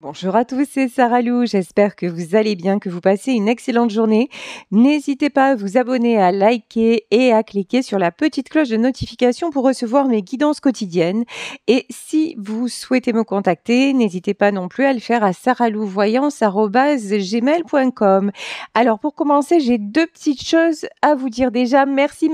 Bonjour à tous, c'est Sarah Lou. J'espère que vous allez bien, que vous passez une excellente journée. N'hésitez pas à vous abonner, à liker et à cliquer sur la petite cloche de notification pour recevoir mes guidances quotidiennes. Et si vous souhaitez me contacter, n'hésitez pas non plus à le faire à sarahlouvoyance@gmail.com. Alors pour commencer, j'ai deux petites choses à vous dire déjà. Merci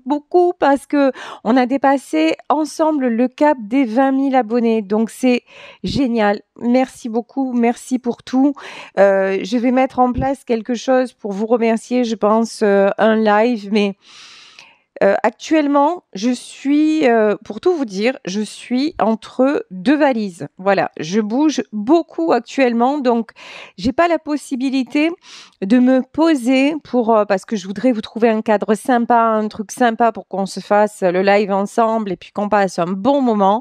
beaucoup parce que on a dépassé ensemble le cap des 20 000 abonnés. Donc c'est génial. Merci beaucoup, merci pour tout. Je vais mettre en place quelque chose pour vous remercier, je pense, un live, mais actuellement, je suis, pour tout vous dire, je suis entre deux valises. Voilà, je bouge beaucoup actuellement, donc j'ai pas la possibilité de me poser pour parce que je voudrais vous trouver un cadre sympa, un truc sympa pour qu'on se fasse le live ensemble et puis qu'on passe un bon moment.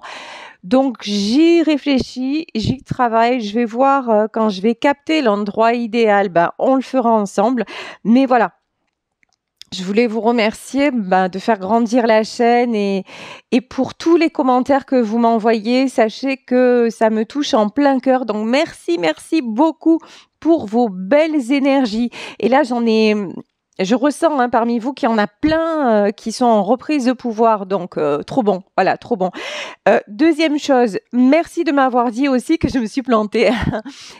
Donc j'y réfléchis, j'y travaille, je vais voir quand je vais capter l'endroit idéal, on le fera ensemble. Mais voilà, je voulais vous remercier de faire grandir la chaîne et pour tous les commentaires que vous m'envoyez. Sachez que ça me touche en plein cœur. Donc merci beaucoup pour vos belles énergies. Et là, je ressens parmi vous qu'il y en a plein qui sont en reprise de pouvoir. Donc trop bon, voilà, trop bon. Deuxième chose, merci de m'avoir dit aussi que je me suis plantée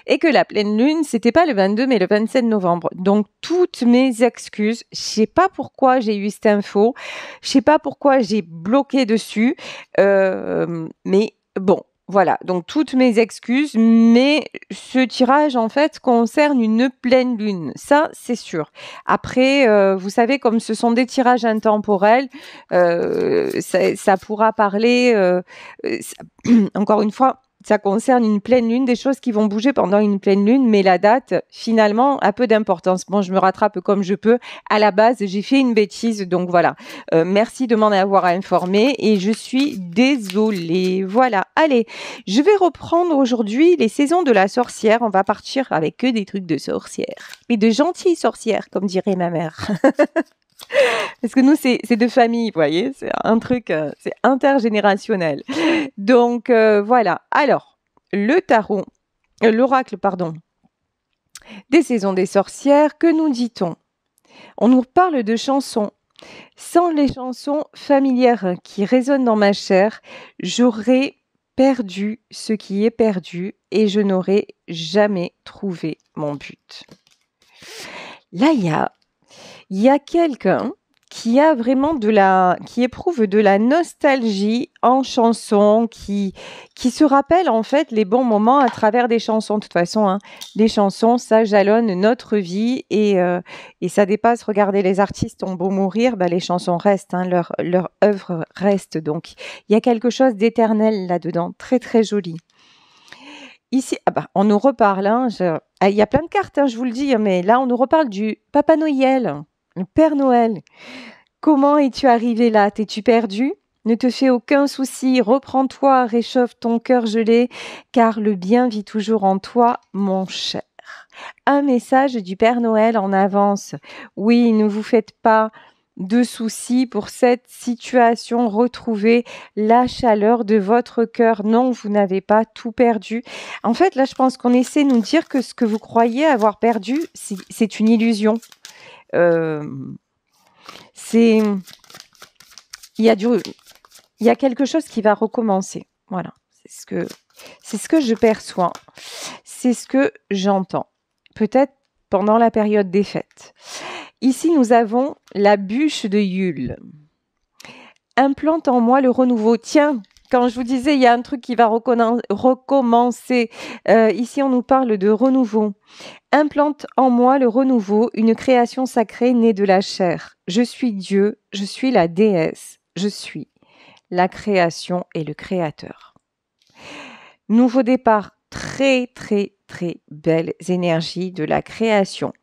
et que la pleine lune, c'était pas le 22 mais le 27 novembre. Donc toutes mes excuses. Je sais pas pourquoi j'ai eu cette info. Je sais pas pourquoi j'ai bloqué dessus. Mais bon. Voilà, donc toutes mes excuses, mais ce tirage en fait concerne une pleine lune, ça c'est sûr. Après, vous savez, comme ce sont des tirages intemporels, ça pourra parler, encore une fois, ça concerne une pleine lune, des choses qui vont bouger pendant une pleine lune, mais la date, finalement, a peu d'importance. Bon, je me rattrape comme je peux. À la base, j'ai fait une bêtise, donc voilà. Merci de m'en avoir informé et je suis désolée. Voilà, allez, je vais reprendre aujourd'hui les saisons de la sorcière. On va partir avec que des trucs de sorcière. Et de gentilles sorcières, comme dirait ma mère. Parce que nous, c'est de famille, vous voyez, c'est un truc, c'est intergénérationnel. Donc, voilà. Alors, l'oracle, pardon, des saisons des sorcières, que nous dit-on? On nous parle de chansons. Sans les chansons familières qui résonnent dans ma chair, j'aurais perdu ce qui est perdu et je n'aurais jamais trouvé mon but. Là, il y a quelqu'un qui a vraiment qui éprouve de la nostalgie en chanson, qui se rappelle en fait les bons moments à travers des chansons. De toute façon, les chansons, ça jalonne notre vie et ça dépasse. Regardez, les artistes ont beau mourir, les chansons restent, leur œuvre reste. Donc, il y a quelque chose d'éternel là-dedans, très très joli. Ici, on nous reparle, il y a plein de cartes, je vous le dis, mais là, on nous reparle du Papa Noël. Le Père Noël, comment es-tu arrivé là? T'es-tu perdu? Ne te fais aucun souci, reprends-toi, réchauffe ton cœur gelé, car le bien vit toujours en toi, mon cher. Un message du Père Noël en avance. Oui, ne vous faites pas de soucis pour cette situation. Retrouvez la chaleur de votre cœur. Non, vous n'avez pas tout perdu. En fait, là, je pense qu'on essaie de nous dire que ce que vous croyez avoir perdu, c'est une illusion. Il y a quelque chose qui va recommencer. Voilà, c'est ce que je perçois, c'est ce que j'entends. Peut-être pendant la période des fêtes. Ici, nous avons la bûche de Yule. Implante en moi le renouveau. Tiens, quand je vous disais, il y a un truc qui va recommencer. Ici, on nous parle de renouveau. Implante en moi le renouveau, une création sacrée née de la chair. Je suis Dieu, je suis la déesse, je suis la création et le créateur. Nouveau départ, très belles énergies de la création.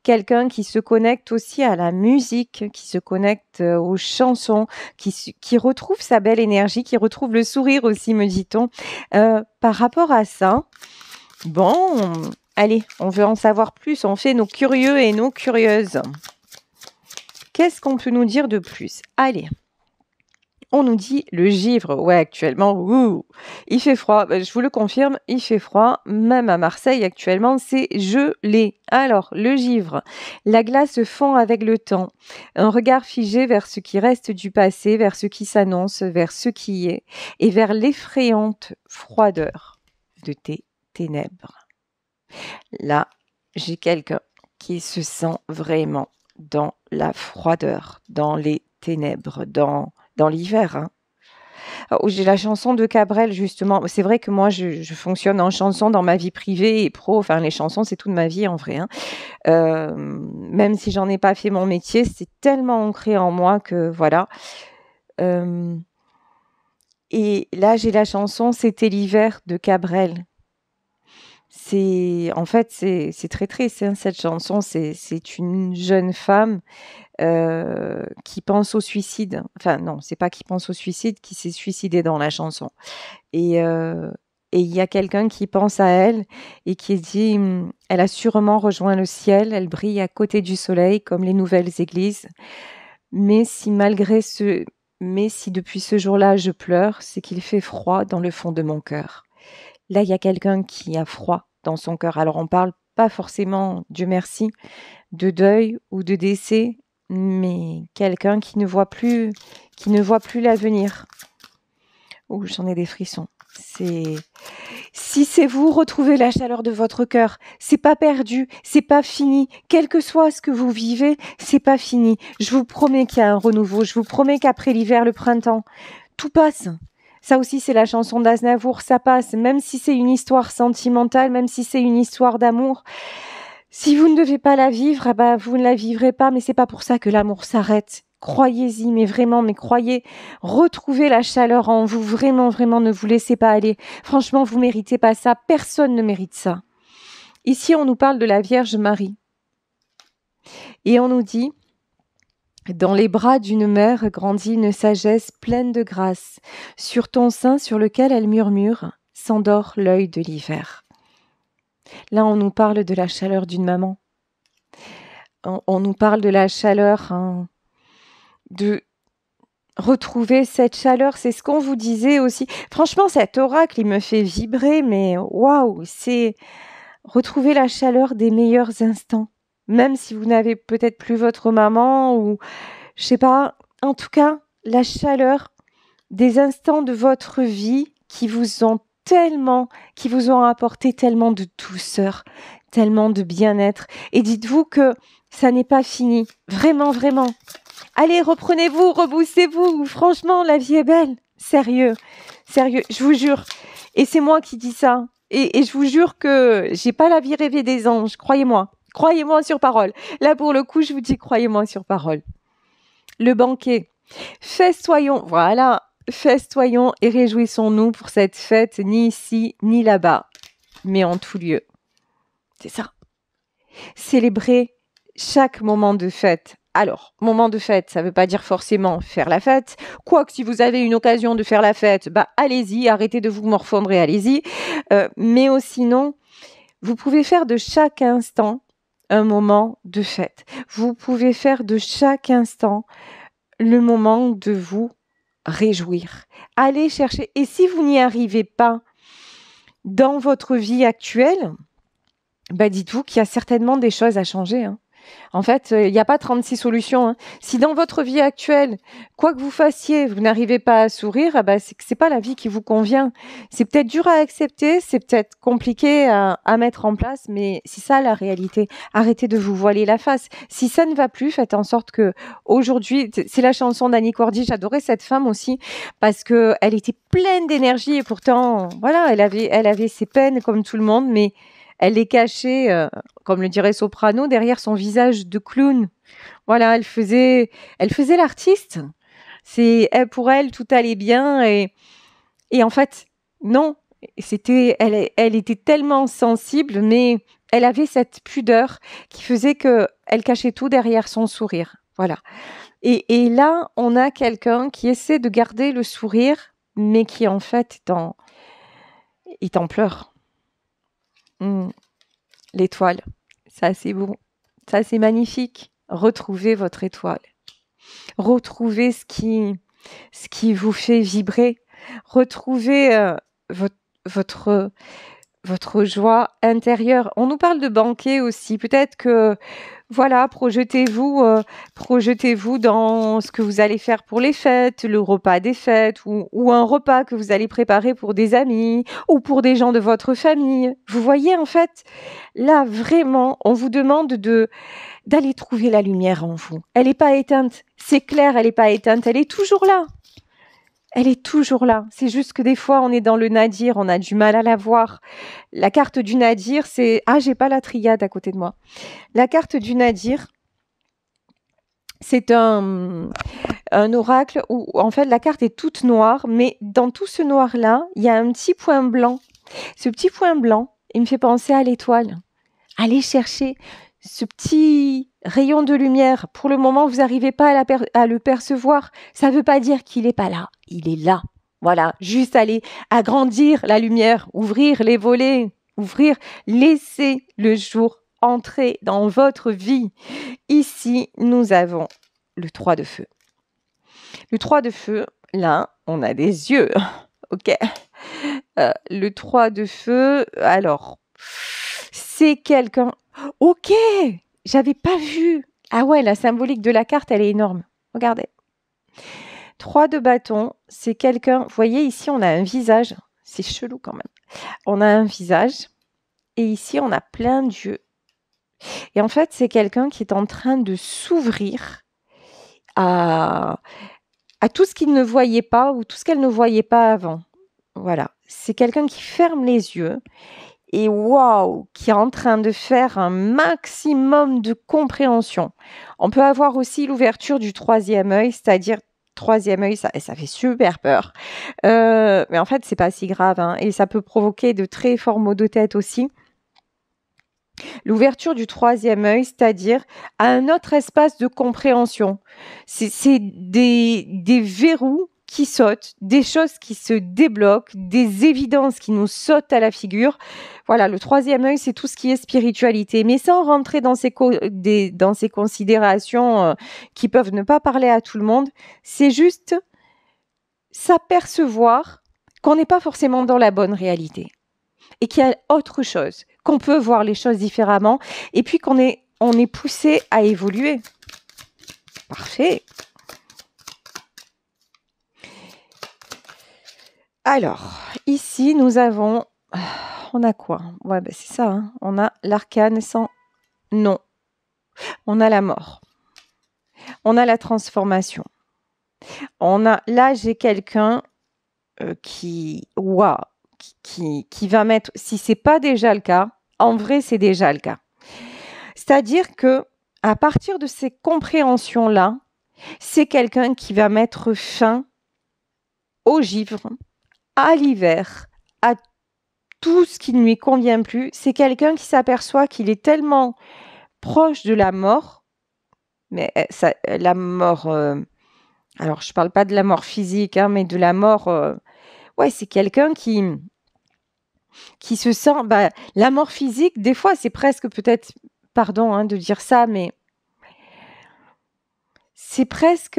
Quelqu'un qui se connecte aussi à la musique, qui se connecte aux chansons, qui retrouve sa belle énergie, qui retrouve le sourire aussi, me dit-on. Par rapport à ça, bon, allez, on veut en savoir plus, on fait nos curieux et nos curieuses. Qu'est-ce qu'on peut nous dire de plus? Allez, On nous dit le givre. Ouais, actuellement, ouh, il fait froid. Je vous le confirme, il fait froid. Même à Marseille, actuellement, c'est gelé. Alors, le givre. La glace fond avec le temps. Un regard figé vers ce qui reste du passé, vers ce qui s'annonce, vers ce qui est, et vers l'effrayante froideur de tes ténèbres. Là, j'ai quelqu'un qui se sent vraiment dans la froideur, dans les ténèbres, dans l'hiver. Hein. J'ai la chanson de Cabrel, justement. C'est vrai que moi, je fonctionne en chanson dans ma vie privée et pro. Enfin, les chansons, c'est toute ma vie en vrai. Hein. Même si j'en ai pas fait mon métier, c'est tellement ancré en moi que voilà. Et là, j'ai la chanson C'était l'hiver de Cabrel. En fait, c'est très triste, hein, cette chanson. C'est une jeune femme qui pense au suicide. Enfin, non, c'est pas qui pense au suicide, qui s'est suicidée dans la chanson. Et il y a quelqu'un qui pense à elle et qui dit elle a sûrement rejoint le ciel, elle brille à côté du soleil comme les nouvelles églises. Mais si depuis ce jour-là je pleure, c'est qu'il fait froid dans le fond de mon cœur. Là, il y a quelqu'un qui a froid dans son cœur. Alors, on parle pas forcément, Dieu merci, de deuil ou de décès, mais quelqu'un qui ne voit plus l'avenir. Oh, j'en ai des frissons. Si c'est vous, retrouvez la chaleur de votre cœur. C'est pas perdu, c'est pas fini. Quel que soit ce que vous vivez, c'est pas fini. Je vous promets qu'il y a un renouveau. Je vous promets qu'après l'hiver, le printemps, tout passe. Ça aussi, c'est la chanson d'Aznavour, ça passe. Même si c'est une histoire sentimentale, même si c'est une histoire d'amour, si vous ne devez pas la vivre, vous ne la vivrez pas, mais c'est pas pour ça que l'amour s'arrête. Croyez-y, mais vraiment, mais croyez, retrouvez la chaleur en vous, vraiment, vraiment, ne vous laissez pas aller. Franchement, vous méritez pas ça, personne ne mérite ça. Ici, on nous parle de la Vierge Marie. Et on nous dit, dans les bras d'une mère grandit une sagesse pleine de grâce. Sur ton sein sur lequel elle murmure, s'endort l'œil de l'hiver. Là, on nous parle de la chaleur d'une maman. On nous parle de la chaleur, hein, de retrouver cette chaleur. C'est ce qu'on vous disait aussi. Franchement, cet oracle, il me fait vibrer, mais waouh, c'est retrouver la chaleur des meilleurs instants. Même si vous n'avez peut-être plus votre maman ou, je sais pas, en tout cas, la chaleur des instants de votre vie qui vous ont apporté tellement de douceur, tellement de bien-être. Et dites-vous que ça n'est pas fini. Vraiment, vraiment. Allez, reprenez-vous, reboussez-vous. Franchement, la vie est belle. Sérieux, sérieux, je vous jure. Et c'est moi qui dis ça. Et je vous jure que j'ai pas la vie rêvée des anges. Croyez-moi. Croyez-moi sur parole. Là, pour le coup, je vous dis croyez-moi sur parole. Le banquet. Festoyons. Voilà. Festoyons et réjouissons-nous pour cette fête, ni ici, ni là-bas, mais en tout lieu. C'est ça. Célébrer chaque moment de fête. Alors, moment de fête, ça ne veut pas dire forcément faire la fête. Quoique, si vous avez une occasion de faire la fête, allez-y, arrêtez de vous morfondre et allez-y. Mais sinon, vous pouvez faire de chaque instant un moment de fête. Vous pouvez faire de chaque instant le moment de vous réjouir. Allez chercher. Et si vous n'y arrivez pas dans votre vie actuelle, dites-vous qu'il y a certainement des choses à changer. Hein. En fait, il n'y a pas 36 solutions. Hein. Si dans votre vie actuelle, quoi que vous fassiez, vous n'arrivez pas à sourire, c'est que c'est pas la vie qui vous convient. C'est peut-être dur à accepter, c'est peut-être compliqué à mettre en place, mais c'est ça la réalité. Arrêtez de vous voiler la face. Si ça ne va plus, faites en sorte que aujourd'hui, c'est la chanson d'Annie Cordy. J'adorais cette femme aussi parce que elle était pleine d'énergie et pourtant, voilà, elle avait ses peines comme tout le monde, mais elle les cachait, comme le dirait Soprano, derrière son visage de clown. Voilà, elle faisait l'artiste. Pour elle, tout allait bien et en fait, non. Elle était tellement sensible, mais elle avait cette pudeur qui faisait que elle cachait tout derrière son sourire. Voilà. Et là, on a quelqu'un qui essaie de garder le sourire, mais qui en fait est en pleurs. L'étoile, ça c'est beau, ça c'est magnifique. Retrouvez votre étoile. Retrouvez ce qui ce qui vous fait vibrer. Retrouvez votre, votre, votre joie intérieure. On nous parle de banquet aussi. Peut-être que, voilà, projetez-vous dans ce que vous allez faire pour les fêtes, le repas des fêtes, ou un repas que vous allez préparer pour des amis, ou pour des gens de votre famille. Vous voyez, en fait, là, vraiment, on vous demande d'aller trouver la lumière en vous. Elle n'est pas éteinte. C'est clair, elle n'est pas éteinte. Elle est toujours là. Elle est toujours là. C'est juste que des fois, on est dans le nadir, on a du mal à la voir. La carte du nadir, c'est... Ah, j'ai pas la triade à côté de moi. La carte du nadir, c'est un oracle où, en fait, la carte est toute noire, mais dans tout ce noir-là, il y a un petit point blanc. Ce petit point blanc, il me fait penser à l'étoile. Allez chercher ce petit rayon de lumière. Pour le moment, vous n'arrivez pas à le percevoir. Ça ne veut pas dire qu'il n'est pas là. Il est là. Voilà, juste aller agrandir la lumière, ouvrir les volets, laisser le jour entrer dans votre vie. Ici, nous avons le 3 de feu. Le 3 de feu, là, on a des yeux. Ok. Le 3 de feu, alors, c'est quelqu'un... Ok, j'avais pas vu. Ah ouais, la symbolique de la carte, elle est énorme. Regardez. 3 de bâton, c'est quelqu'un... Vous voyez, ici, on a un visage. C'est chelou quand même. On a un visage. Et ici, on a plein d'yeux. Et en fait, c'est quelqu'un qui est en train de s'ouvrir à tout ce qu'il ne voyait pas ou tout ce qu'elle ne voyait pas avant. Voilà. C'est quelqu'un qui ferme les yeux et waouh, qui est en train de faire un maximum de compréhension. On peut avoir aussi l'ouverture du 3e œil, c'est-à-dire 3e œil, ça fait super peur. Mais en fait, c'est pas si grave, hein, et ça peut provoquer de très forts maux de tête aussi. L'ouverture du 3e œil, c'est-à-dire à un autre espace de compréhension. C'est des verrous qui sautent, des choses qui se débloquent, des évidences qui nous sautent à la figure. Voilà, le 3e œil, c'est tout ce qui est spiritualité. Mais sans rentrer dans ces considérations qui peuvent ne pas parler à tout le monde, c'est juste s'apercevoir qu'on n'est pas forcément dans la bonne réalité et qu'il y a autre chose, qu'on peut voir les choses différemment et puis on est poussé à évoluer. Parfait. Alors, ici, nous avons... On a quoi? Ouais, ben c'est ça. Hein. On a l'arcane sans nom. On a la mort. On a la transformation. Là, j'ai quelqu'un qui va mettre... Si c'est pas déjà le cas, en vrai, c'est déjà le cas. C'est-à-dire que à partir de ces compréhensions-là, c'est quelqu'un qui va mettre fin au givre, à l'hiver, à tout ce qui ne lui convient plus. C'est quelqu'un qui s'aperçoit qu'il est tellement proche de la mort, mais la mort, alors je ne parle pas de la mort physique, hein, mais de la mort, ouais, c'est quelqu'un qui se sent, la mort physique, des fois, c'est presque peut-être, pardon hein, de dire ça, mais c'est presque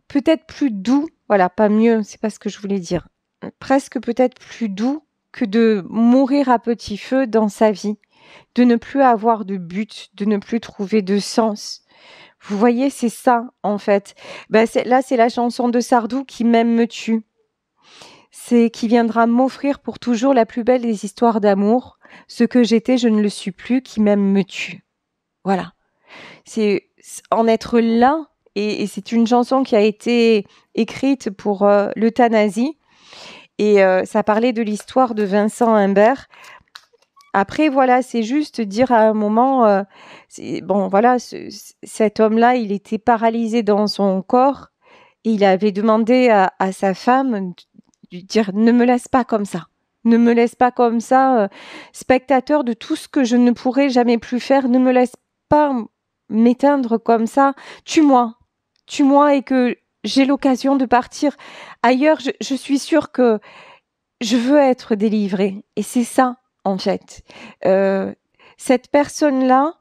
peut-être plus doux, voilà, pas mieux, c'est pas ce que je voulais dire, presque peut-être plus doux que de mourir à petit feu dans sa vie, de ne plus avoir de but, de ne plus trouver de sens. Vous voyez, c'est ça, en fait. Là, c'est la chanson de Sardou, Qui m'aime me tue. C'est qui viendra m'offrir pour toujours la plus belle des histoires d'amour. Ce que j'étais, je ne le suis plus, qui m'aime me tue. Voilà. C'est en être là, et c'est une chanson qui a été écrite pour l'euthanasie. Et ça parlait de l'histoire de Vincent Imbert. Après, voilà, c'est juste dire à un moment, bon, voilà, cet homme-là, il était paralysé dans son corps et il avait demandé à sa femme de dire « Ne me laisse pas comme ça, ne me laisse pas comme ça, spectateur de tout ce que je ne pourrai jamais plus faire, ne me laisse pas m'éteindre comme ça, tue-moi et que j'ai l'occasion de partir ailleurs, je suis sûre que je veux être délivrée. » Et c'est ça, en fait. Cette personne-là,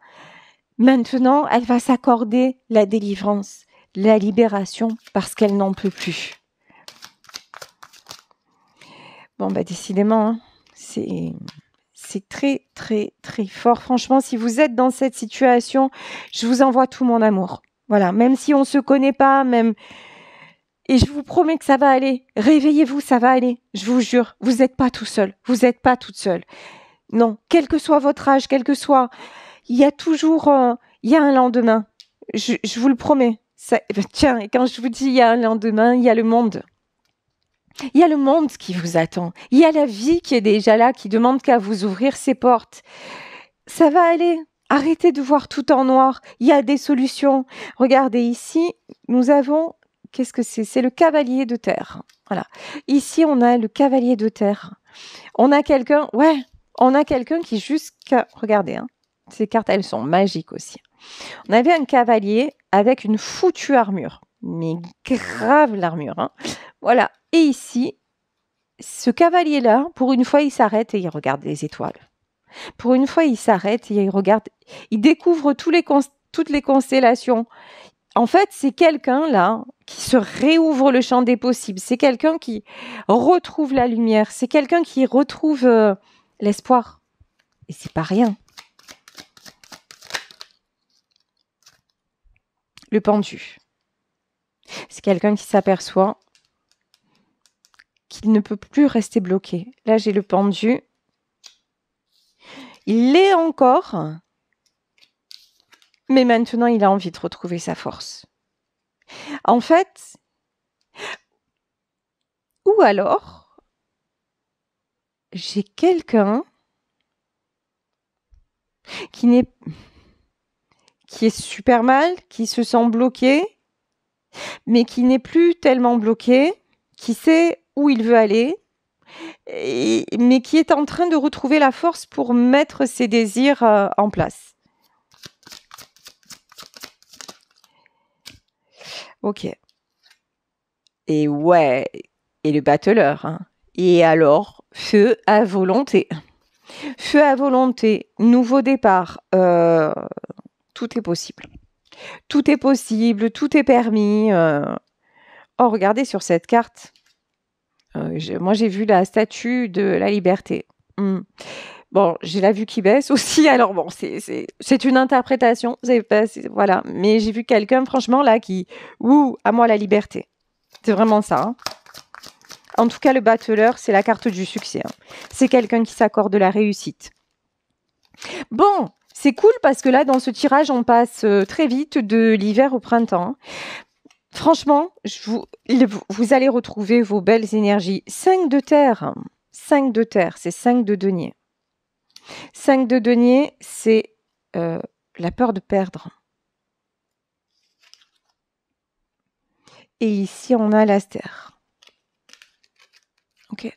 maintenant, elle va s'accorder la délivrance, la libération, parce qu'elle n'en peut plus. Bon, bah décidément, hein, c'est très, très, très fort. Franchement, si vous êtes dans cette situation, je vous envoie tout mon amour. Voilà, même si on se connaît pas, même... Et je vous promets que ça va aller. Réveillez-vous, ça va aller. Je vous jure, vous n'êtes pas tout seul. Vous n'êtes pas toute seule. Non, quel que soit votre âge, quel que soit... Il y a toujours... il y a un lendemain. Je vous le promets. Ça, tiens, et quand je vous dis il y a un lendemain, il y a le monde. Il y a le monde qui vous attend. Il y a la vie qui est déjà là, qui demande qu'à vous ouvrir ses portes. Ça va aller. Arrêtez de voir tout en noir. Il y a des solutions. Regardez ici, nous avons... Qu'est-ce que c'est? C'est le cavalier de terre. Voilà. Ici, on a le cavalier de terre. On a quelqu'un... Ouais, on a quelqu'un qui jusqu'à... Regardez, hein. Ces cartes, elles sont magiques aussi. On avait un cavalier avec une foutue armure. Mais grave l'armure, hein. Voilà. Et ici, ce cavalier-là, pour une fois, il s'arrête et il regarde les étoiles. Pour une fois, il s'arrête et il regarde, il découvre toutes les constellations. En fait, c'est quelqu'un là qui se réouvre le champ des possibles. C'est quelqu'un qui retrouve la lumière. C'est quelqu'un qui retrouve l'espoir. Et c'est pas rien. Le pendu. C'est quelqu'un qui s'aperçoit qu'il ne peut plus rester bloqué. Là, j'ai le pendu. Il l'est encore, mais maintenant, il a envie de retrouver sa force. En fait, ou alors, j'ai quelqu'un qui est super mal, qui se sent bloqué, mais qui n'est plus tellement bloqué, qui sait où il veut aller, mais qui est en train de retrouver la force pour mettre ses désirs en place. Ok. Et ouais, et le battleur. Hein. Et alors, feu à volonté. Feu à volonté, nouveau départ. Tout est possible. Tout est possible, tout est permis. Oh, regardez sur cette carte. Moi, j'ai vu la statue de la liberté. Bon, j'ai la vue qui baisse aussi. Alors bon, c'est une interprétation. Voilà. Mais j'ai vu quelqu'un, franchement, là, qui... Ouh, à moi la liberté. C'est vraiment ça. Hein. En tout cas, le battleur, c'est la carte du succès. Hein. C'est quelqu'un qui s'accorde la réussite. Bon, c'est cool parce que là, dans ce tirage, on passe très vite de l'hiver au printemps. Franchement, vous allez retrouver vos belles énergies. 5 de terre. 5 de terre, c'est 5 de denier. 5 de denier, c'est la peur de perdre. Et ici, on a l'astère. Ok.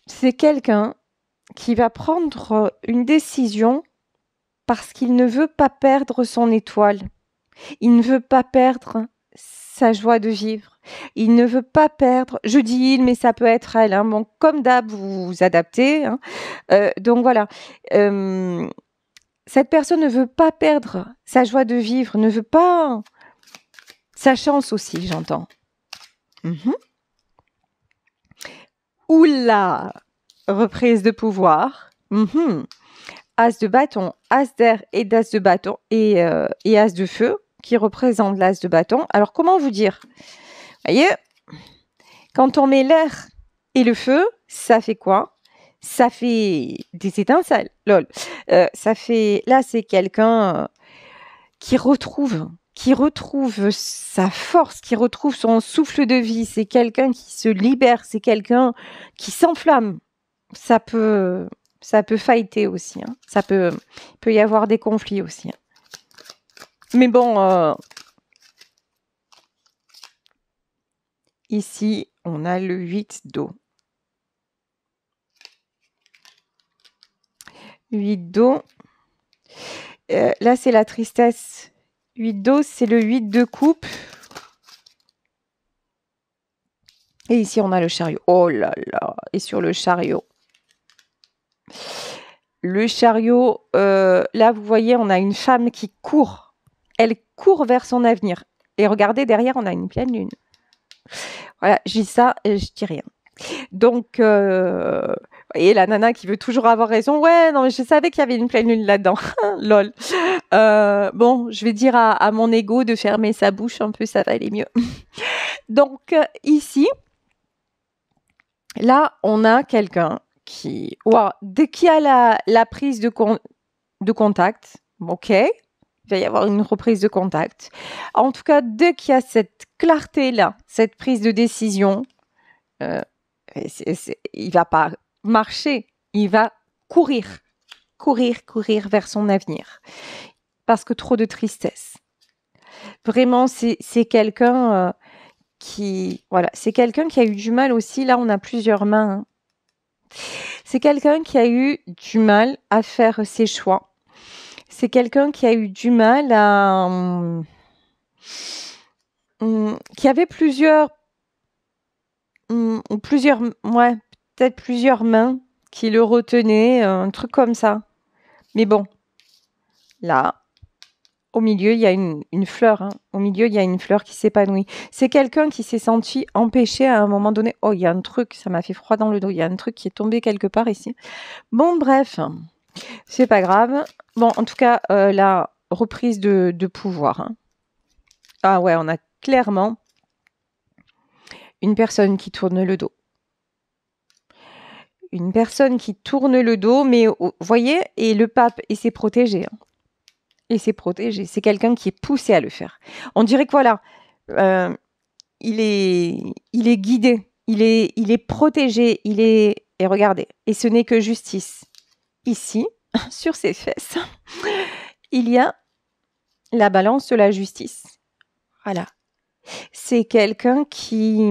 C'est quelqu'un qui va prendre une décision parce qu'il ne veut pas perdre son étoile. Il ne veut pas perdre sa joie de vivre. Il ne veut pas perdre, je dis il, mais ça peut être elle. Hein. Bon, comme d'hab, vous vous adaptez. Hein. Donc voilà. Cette personne ne veut pas perdre sa joie de vivre, ne veut pas sa chance aussi, j'entends. Oula, reprise de pouvoir. As de bâton, as d'air et d'as de bâton et as de feu qui représente l'as de bâton. Alors, comment vous dire? Vous voyez, quand on met l'air et le feu, ça fait quoi? Ça fait des étincelles. Lol. Ça fait... Là, c'est quelqu'un qui retrouve sa force, qui retrouve son souffle de vie. C'est quelqu'un qui se libère. C'est quelqu'un qui s'enflamme. Ça peut fighter aussi. Hein. Il peut y avoir des conflits aussi. Hein. Mais bon, ici, on a le 8 d'eau. 8 d'eau. Là, c'est la tristesse. 8 d'eau, c'est le 8 de coupe. Et ici, on a le chariot. Oh là là. Et sur le chariot. Le chariot, là, vous voyez, on a une femme qui court. Elle court vers son avenir. Et regardez, derrière, on a une pleine lune. Voilà, je dis ça et je dis rien. Donc, et la nana qui veut toujours avoir raison. Ouais, non, mais je savais qu'il y avait une pleine lune là-dedans. Lol. Bon, je vais dire à mon ego de fermer sa bouche un peu, ça va aller mieux. Donc, ici, là, on a quelqu'un qui, dès qu'il y a la prise de contact, ok, il va y avoir une reprise de contact. En tout cas, dès qu'il y a cette clarté-là, cette prise de décision, il va pas marcher, il va courir vers son avenir. Parce que trop de tristesse. Vraiment, c'est quelqu'un c'est quelqu'un qui a eu du mal aussi. Là, on a plusieurs mains. Hein. C'est quelqu'un qui a eu du mal à faire ses choix. C'est quelqu'un qui a eu du mal à... qui avait peut-être plusieurs mains qui le retenaient, un truc comme ça. Mais bon, là, au milieu, il y a une fleur. Hein. Au milieu, il y a une fleur qui s'épanouit. C'est quelqu'un qui s'est senti empêché à un moment donné. Oh, il y a un truc, ça m'a fait froid dans le dos. Il y a un truc qui est tombé quelque part ici. Bon, bref, c'est pas grave. Bon, en tout cas, la reprise de pouvoir. Hein. Ah ouais, on a clairement une personne qui tourne le dos. Une personne qui tourne le dos, mais vous voyez, et le pape, et c'est protégé. Hein. Et c'est protégé. C'est quelqu'un qui est poussé à le faire. On dirait que voilà, il est guidé, il est protégé, et regardez, et ce n'est que justice. Ici, sur ses fesses, il y a la balance de la justice. Voilà. C'est quelqu'un qui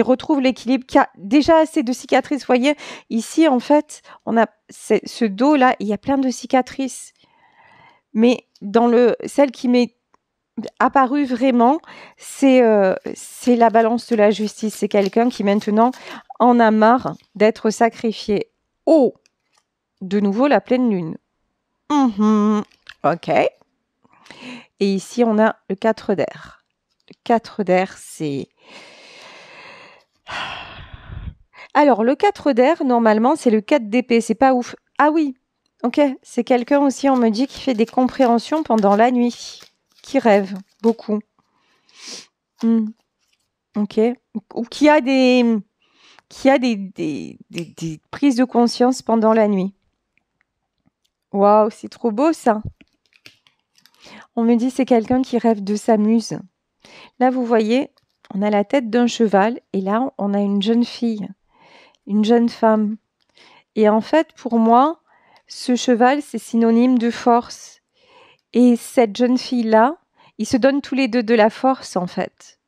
retrouve l'équilibre, qui a déjà assez de cicatrices. Vous voyez, ici, en fait, on a ce dos-là, il y a plein de cicatrices. Mais celle qui m'est apparue vraiment, c'est la balance de la justice. C'est quelqu'un qui, maintenant, en a marre d'être sacrifié. Oh, de nouveau, la pleine lune. Ok. Et ici, on a le 4 d'air. Le 4 d'air, c'est... Alors, le 4 d'air, normalement, c'est le 4 d'épée. C'est pas ouf. Ah oui, ok. C'est quelqu'un aussi, on me dit, qui fait des compréhensions pendant la nuit. Qui rêve beaucoup. Ok. Ou qui a des prises de conscience pendant la nuit. Waouh, c'est trop beau ça. On me dit c'est quelqu'un qui rêve de sa muse. Là, vous voyez, on a la tête d'un cheval et là, on a une jeune fille, une jeune femme. Et en fait, pour moi, ce cheval, c'est synonyme de force. Et cette jeune fille-là, ils se donnent tous les deux de la force, en fait.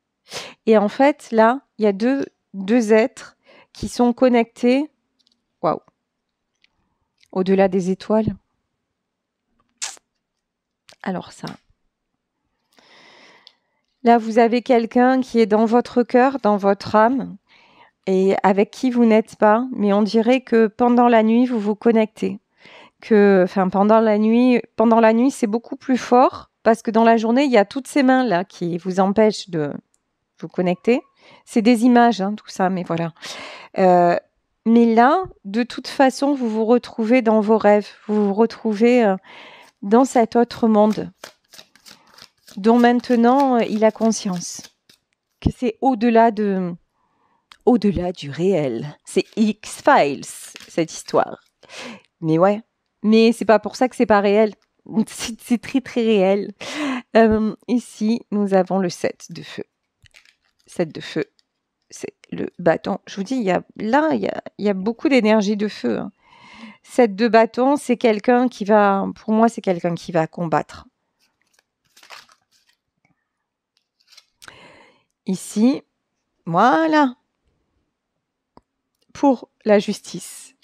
Et en fait, là, il y a deux êtres qui sont connectés. Waouh. Au-delà des étoiles. Alors ça. Là, vous avez quelqu'un qui est dans votre cœur, dans votre âme, et avec qui vous n'êtes pas, mais on dirait que pendant la nuit, vous vous connectez. Pendant la nuit, c'est beaucoup plus fort, parce que dans la journée, il y a toutes ces mains-là qui vous empêchent de vous connecter. C'est des images, hein, tout ça, mais voilà. Mais là, de toute façon, vous vous retrouvez dans vos rêves, vous vous retrouvez dans cet autre monde, dont maintenant il a conscience que c'est au-delà du réel. C'est X-Files, cette histoire. Mais ouais, mais c'est pas pour ça que c'est pas réel. C'est très très réel. Ici, nous avons le 7 de feu. 7 de feu, c'est le bâton. Je vous dis, il y a beaucoup d'énergie de feu. Hein. 7 de bâton, c'est quelqu'un qui va, pour moi, c'est quelqu'un qui va combattre. Ici, voilà, pour la justice.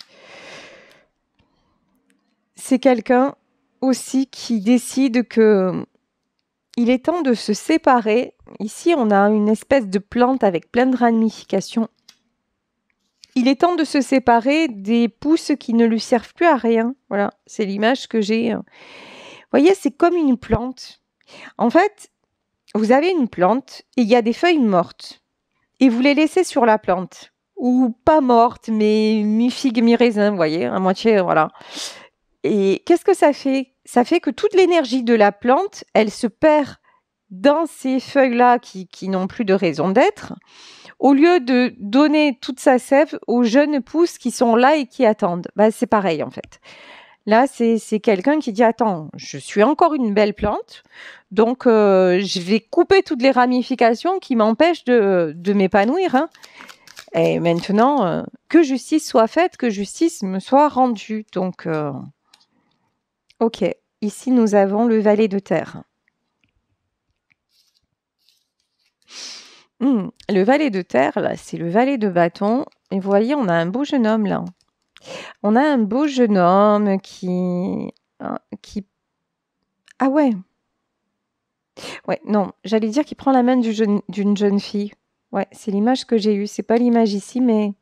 C'est quelqu'un aussi qui décide que il est temps de se séparer. Ici, on a une espèce de plante avec plein de ramifications. Il est temps de se séparer des pousses qui ne lui servent plus à rien. Voilà, c'est l'image que j'ai. Vous voyez, c'est comme une plante. En fait, vous avez une plante et il y a des feuilles mortes et vous les laissez sur la plante. Ou pas mortes, mais mi-figue, mi-raisin, vous voyez, à moitié, voilà. Et qu'est-ce que ça fait? Ça fait que toute l'énergie de la plante, elle se perd dans ces feuilles-là qui n'ont plus de raison d'être, au lieu de donner toute sa sève aux jeunes pousses qui sont là et qui attendent. Bah, c'est pareil, en fait. Là, c'est quelqu'un qui dit, attends, je suis encore une belle plante, donc je vais couper toutes les ramifications qui m'empêchent de m'épanouir. Hein. Et maintenant, que justice soit faite, que justice me soit rendue. Donc, ok, ici nous avons le valet de terre. Le valet de terre, là, c'est le valet de bâton. Et vous voyez, on a un beau jeune homme, là. On a un beau jeune homme qui... Ah ouais. Ouais, non, j'allais dire qu'il prend la main d'une jeune fille. Ouais, c'est l'image que j'ai eue. C'est pas l'image ici, mais...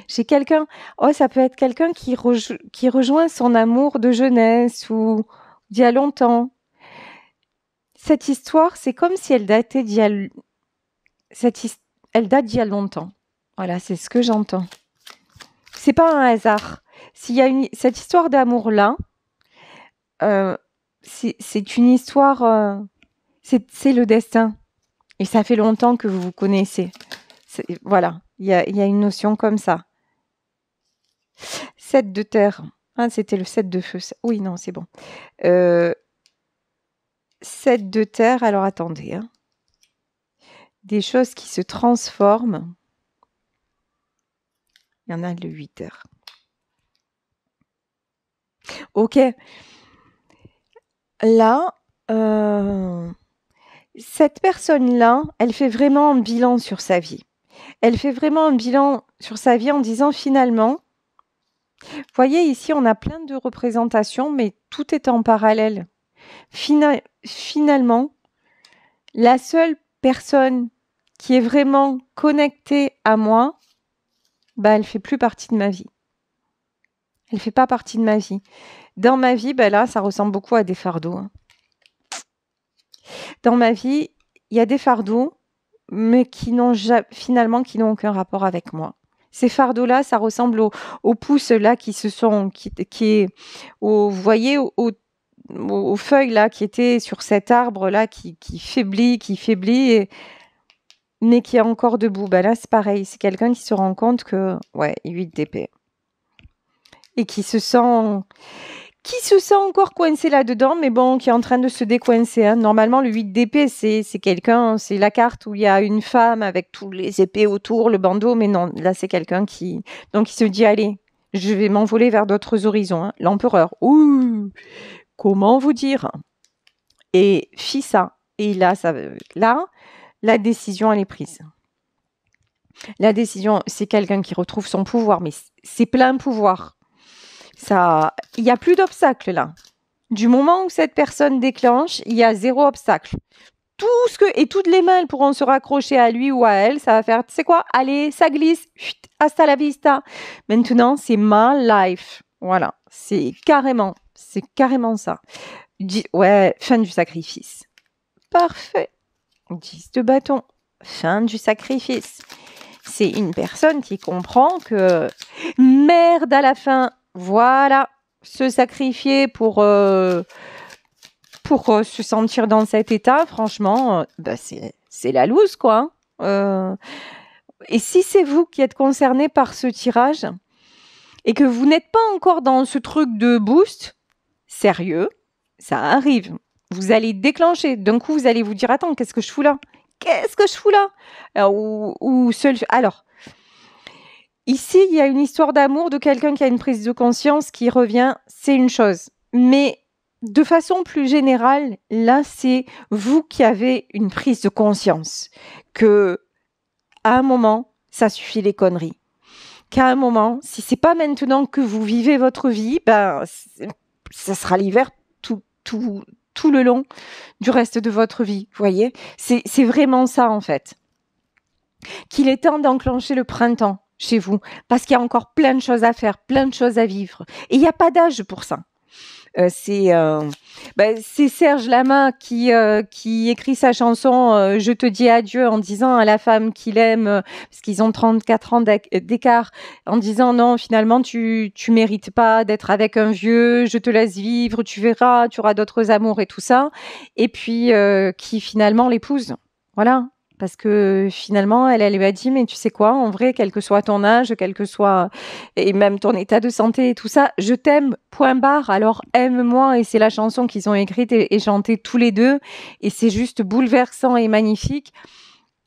J'ai quelqu'un... Oh, ça peut être quelqu'un qui rejoint son amour de jeunesse ou d'il y a longtemps. Cette histoire, c'est comme si elle datait d'il y a... Elle date d'il y a longtemps. Voilà, c'est ce que j'entends. C'est pas un hasard. S'il y a cette histoire d'amour-là, c'est une histoire... c'est le destin. Et ça fait longtemps que vous vous connaissez. Voilà, il y a une notion comme ça. 7 de terre. Ah, c'était le 7 de feu. Oui, non, c'est bon. 7 de terre, alors attendez. Hein. Des choses qui se transforment. Il y en a le 8 terre. Ok. Là, cette personne-là, elle fait vraiment un bilan sur sa vie. Elle fait vraiment un bilan sur sa vie en disant finalement, vous voyez ici, on a plein de représentations, mais tout est en parallèle. Finalement, la seule personne qui est vraiment connectée à moi, bah, elle fait plus partie de ma vie. Elle fait pas partie de ma vie. Dans ma vie, bah là, ça ressemble beaucoup à des fardeaux. Hein. Dans ma vie, il y a des fardeaux, mais qui n'ont aucun rapport avec moi. Ces fardeaux-là, ça ressemble aux pousses là vous voyez, aux feuilles là qui étaient sur cet arbre là qui faiblit, mais qui est encore debout. Ben là, c'est pareil. C'est quelqu'un qui se rend compte que, ouais, 8 d'épée. Et qui se sent encore coincé là-dedans, mais bon, qui est en train de se décoincer. Hein. Normalement, le 8 d'épée, c'est quelqu'un, c'est la carte où il y a une femme avec tous les épées autour, le bandeau, mais non, là, c'est quelqu'un qui se dit, allez, je vais m'envoler vers d'autres horizons. Hein. L'empereur, ouh, comment vous dire? Et fit ça. Et là, la décision, elle est prise. La décision, c'est quelqu'un qui retrouve son pouvoir, mais c'est plein pouvoir. Il n'y a plus d'obstacle là. Du moment où cette personne déclenche, il y a 0 obstacle. Et toutes les mains elles pourront se raccrocher à lui ou à elle, ça va faire, tu sais quoi, allez, ça glisse, hasta la vista. Maintenant, c'est my life. Voilà, c'est carrément ça. Ouais, fin du sacrifice. Parfait. 10 de bâton, fin du sacrifice. C'est une personne qui comprend que merde à la fin. Voilà, se sacrifier pour se sentir dans cet état, franchement, bah c'est la loose, quoi. Et si c'est vous qui êtes concerné par ce tirage et que vous n'êtes pas encore dans ce truc de boost, sérieux, ça arrive. Vous allez déclencher. D'un coup, vous allez vous dire, attends, qu'est-ce que je fous là? Qu'est-ce que je fous là? Alors, ici, il y a une histoire d'amour de quelqu'un qui a une prise de conscience qui revient, c'est une chose. Mais de façon plus générale, là, c'est vous qui avez une prise de conscience que, à un moment, ça suffit les conneries. Qu'à un moment, si c'est pas maintenant que vous vivez votre vie, ben, ça sera l'hiver tout le long du reste de votre vie. Vous voyez, c'est vraiment ça en fait. Qu'il est temps d'enclencher le printemps chez vous, parce qu'il y a encore plein de choses à faire, plein de choses à vivre. Et il n'y a pas d'âge pour ça. C'est Serge Lama qui écrit sa chanson Je te dis adieu en disant à la femme qu'il aime, parce qu'ils ont 34 ans d'écart, en disant non, finalement, tu mérites pas d'être avec un vieux, je te laisse vivre, tu verras, tu auras d'autres amours et tout ça. Et puis, qui finalement l'épouse. Voilà. Parce que finalement, elle lui a dit, mais tu sais quoi, en vrai, quel que soit ton âge, quel que soit, et même ton état de santé et tout ça, je t'aime, point barre, alors aime-moi. Et c'est la chanson qu'ils ont écrite et chantée tous les deux. Et c'est juste bouleversant et magnifique.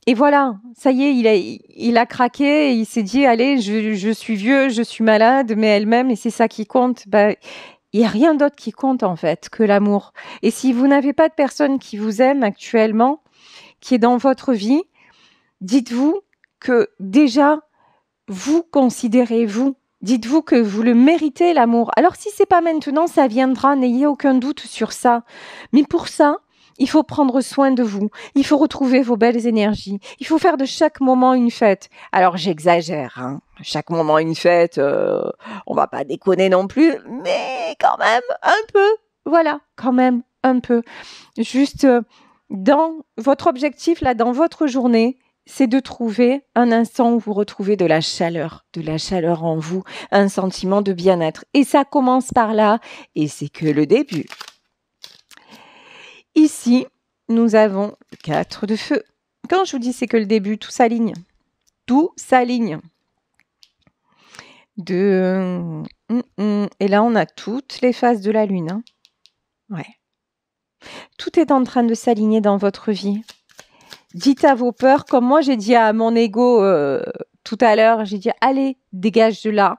Et voilà, ça y est, il a craqué et il s'est dit, allez, je suis vieux, je suis malade, mais elle-même, et c'est ça qui compte. Il n'y a rien d'autre qui compte, en fait, que l'amour. Et si vous n'avez pas de personne qui vous aime actuellement, qui est dans votre vie, dites-vous que déjà, vous considérez vous. Dites-vous que vous le méritez, l'amour. Alors, si c'est pas maintenant, ça viendra, n'ayez aucun doute sur ça. Mais pour ça, il faut prendre soin de vous. Il faut retrouver vos belles énergies. Il faut faire de chaque moment une fête. Alors, j'exagère, hein. Chaque moment une fête, on va pas déconner non plus, mais quand même un peu. Voilà, quand même un peu. Juste... dans votre objectif, là, dans votre journée, c'est de trouver un instant où vous retrouvez de la chaleur en vous, un sentiment de bien-être. Et ça commence par là, et c'est que le début. Ici, nous avons 4 de feu. Quand je vous dis c'est que le début, tout s'aligne. Tout s'aligne. Et là, on a toutes les phases de la lune. Hein. Ouais. Tout est en train de s'aligner dans votre vie. Dites à vos peurs, comme moi j'ai dit à mon ego tout à l'heure, j'ai dit allez, dégage de là.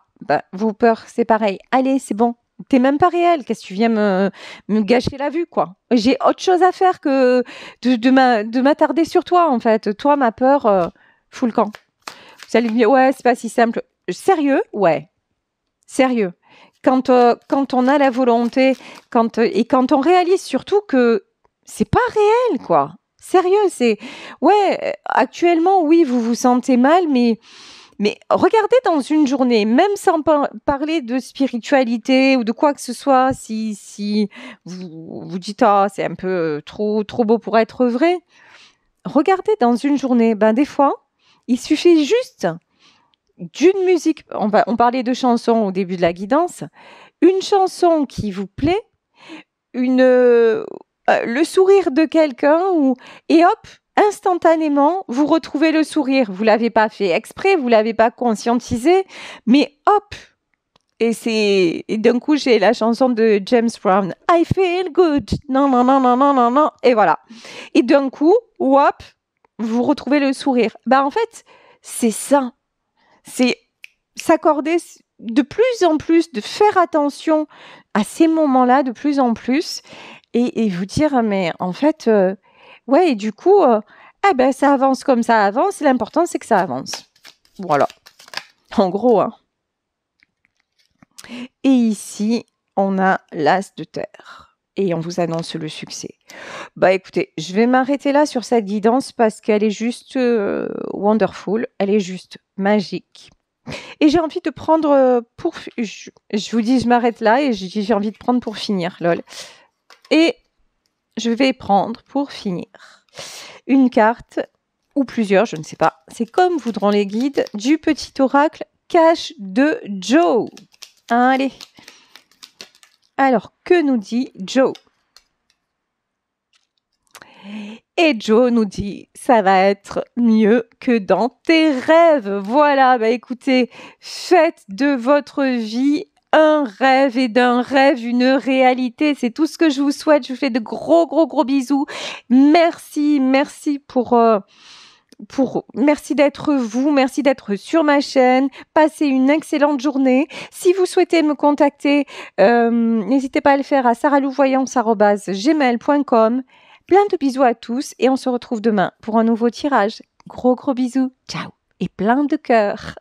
Vos peurs, c'est pareil. Allez, c'est bon. T'es même pas réel. Qu'est-ce que tu viens me gâcher la vue, quoi. J'ai autre chose à faire que de m'attarder sur toi, en fait. Toi, ma peur, fous le camp. Vous allez me dire, ouais, c'est pas si simple. Sérieux? Ouais. Sérieux. Quand on a la volonté, quand on réalise surtout que c'est pas réel, quoi. Sérieux, actuellement, oui, vous vous sentez mal, mais regardez dans une journée, même sans parler de spiritualité ou de quoi que ce soit, si vous dites, c'est un peu trop beau pour être vrai, regardez dans une journée, des fois, il suffit juste d'une musique, on parlait de chansons au début de la guidance, une chanson qui vous plaît, le sourire de quelqu'un, et hop, instantanément, vous retrouvez le sourire. Vous l'avez pas fait exprès, vous l'avez pas conscientisé, mais hop, et d'un coup, j'ai la chanson de James Brown, I feel good, non, non, non, non, non, non, non, et voilà. Et d'un coup, hop, vous retrouvez le sourire. En fait, c'est ça. C'est s'accorder de plus en plus, de faire attention à ces moments-là de plus en plus et vous dire, mais en fait, ouais, et du coup, ça avance comme ça avance, l'important c'est que ça avance. Voilà, en gros. Hein. Et ici, on a l'as de terre et on vous annonce le succès. Écoutez, je vais m'arrêter là sur cette guidance parce qu'elle est juste wonderful, elle est juste magique. Et j'ai envie de prendre je vous dis, je m'arrête là et j'ai envie de prendre pour finir, lol. Et je vais prendre pour finir une carte ou plusieurs, je ne sais pas. C'est comme voudront les guides du petit oracle Cache de Joe. Allez. Alors, que nous dit Joe ? Et Joe nous dit, ça va être mieux que dans tes rêves. Voilà, écoutez, faites de votre vie un rêve et d'un rêve une réalité. C'est tout ce que je vous souhaite. Je vous fais de gros, gros, gros bisous. Merci merci d'être vous, merci d'être sur ma chaîne. Passez une excellente journée. Si vous souhaitez me contacter, n'hésitez pas à le faire à saralouvoyance@gmail.com. Plein de bisous à tous et on se retrouve demain pour un nouveau tirage. Gros bisous, ciao et plein de cœur.